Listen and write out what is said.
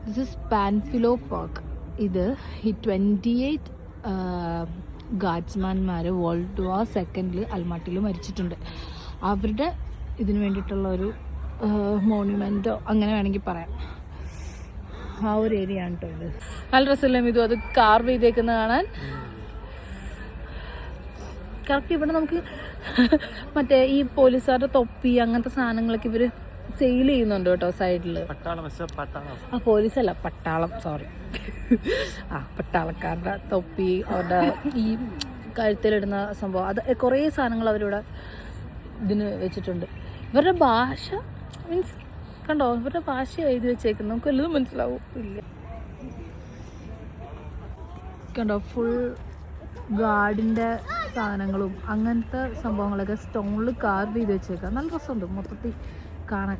This is പാൻഫിലോ park. ഇത് ഈ 28 ഗാർഡ്സ്മാൻമാർ world war സെക്കൻഡിൽ അൽമാട്ടിയിൽ മരിച്ചിട്ടുണ്ട്. അവരുടെ ഇതിന് വേണ്ടിയിട്ടുള്ള ഒരു മോണ്യുമെൻറ്റോ അങ്ങനെ വേണമെങ്കിൽ പറയാം. ആ ഒരു ഏരിയ ആണ് കേട്ടോ ഇത്. നല്ല രസമില്ലേ ഇതും അത് കാർവ് ചെയ്തേക്കുന്ന കാണാൻ. കറക്റ്റ് ഇവിടെ നമുക്ക് മറ്റേ ഈ പോലീസുകാരുടെ തൊപ്പി അങ്ങനത്തെ സാധനങ്ങളൊക്കെ ഇവർ സെയിൽ ചെയ്യുന്നുണ്ട് കേട്ടോ സൈഡിൽ. ആ പോലീസല്ല, പട്ടാളം, സോറി. പട്ടാളക്കാരുടെ തൊപ്പി, അവരുടെ ഈ കഴുത്തിലിടുന്ന സംഭവം, അത് കുറേ സാധനങ്ങൾ അവരിവിടെ ഇതിന് വെച്ചിട്ടുണ്ട്. ഇവരുടെ ഭാഷ മീൻസ് കണ്ടോ, ഇവരുടെ ഭാഷ എഴുതി വെച്ചേക്കുന്നത് നമുക്ക് വല്ലതും മനസ്സിലാവും ഇല്ല. കണ്ടോ ഫുൾ ഗാർഡിൻ്റെ സാധനങ്ങളും അങ്ങനത്തെ സംഭവങ്ങളൊക്കെ സ്റ്റോണിൽ കാർവ് ചെയ്ത് വെച്ചേക്കാം. നല്ല രസമുണ്ട് മൊത്തത്തിൽ കാണാൻ.